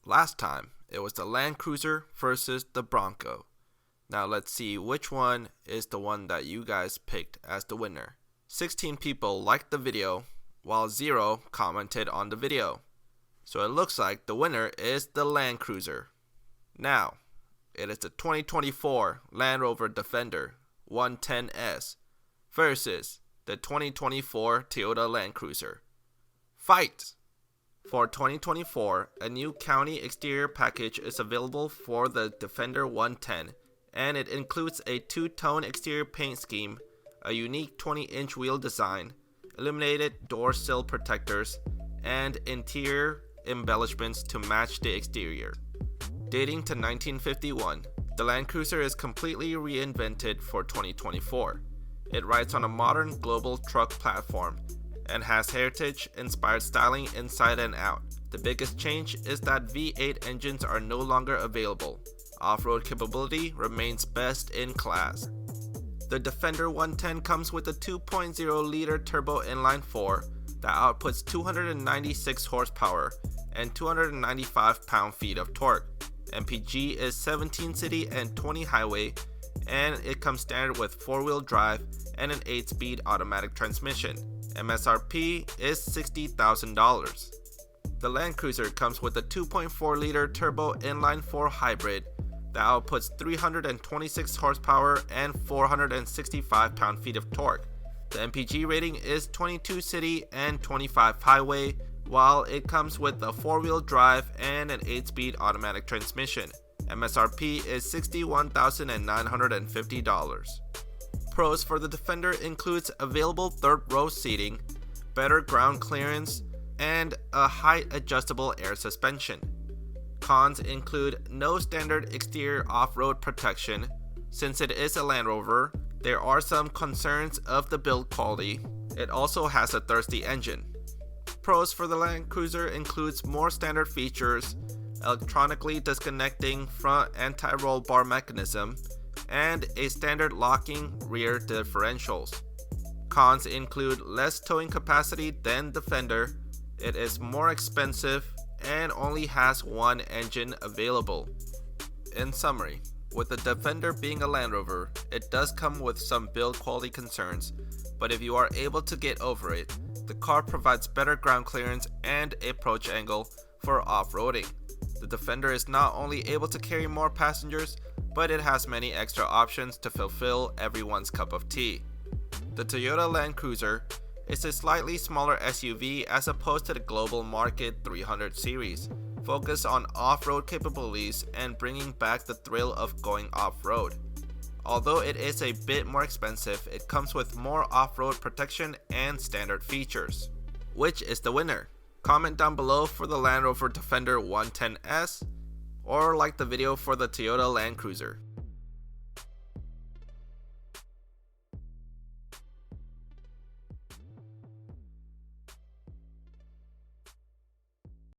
Last time, it was the Land Cruiser versus the Bronco. Now let's see which one is the one that you guys picked as the winner. 16 people liked the video, while 0 commented on the video. So it looks like the winner is the Land Cruiser. Now, it is the 2024 Land Rover Defender 110S versus the 2024 Toyota Land Cruiser. Fight! For 2024, a new county exterior package is available for the Defender 110, and it includes a two-tone exterior paint scheme, a unique 20-inch wheel design, illuminated door sill protectors, and interior embellishments to match the exterior. Dating to 1951, the Land Cruiser is completely reinvented for 2024. It rides on a modern global truck platform and has heritage-inspired styling inside and out. The biggest change is that V8 engines are no longer available. Off-road capability remains best in class. The Defender 110 comes with a 2.0-liter turbo inline-4 that outputs 296 horsepower and 295 pound-feet of torque. MPG is 17 city and 20 highway, and it comes standard with 4-wheel drive and an 8-speed automatic transmission. MSRP is $60,000. The Land Cruiser comes with a 2.4-liter turbo inline-4 hybrid that outputs 326 horsepower and 465 pound-feet of torque. The MPG rating is 22 city and 25 highway, while it comes with a 4-wheel drive and an 8-speed automatic transmission. MSRP is $61,950. Pros for the Defender includes available third-row seating, better ground clearance, and a height adjustable air suspension. Cons include no standard exterior off-road protection. Since it is a Land Rover, there are some concerns of the build quality. It also has a thirsty engine. Pros for the Land Cruiser includes more standard features, electronically disconnecting front anti-roll bar mechanism, and a standard locking rear differentials. Cons include less towing capacity than Defender. It is more expensive and only has one engine available. In summary, with the Defender being a Land Rover, it does come with some build quality concerns, but if you are able to get over it, the car provides better ground clearance and approach angle for off-roading. The Defender is not only able to carry more passengers, but it has many extra options to fulfill everyone's cup of tea. The Toyota Land Cruiser is a slightly smaller SUV as opposed to the global market 300 series, focused on off-road capabilities and bringing back the thrill of going off-road. Although it is a bit more expensive, it comes with more off-road protection and standard features. Which is the winner? Comment down below for the Land Rover Defender 110S, or like the video for the Toyota Land Cruiser.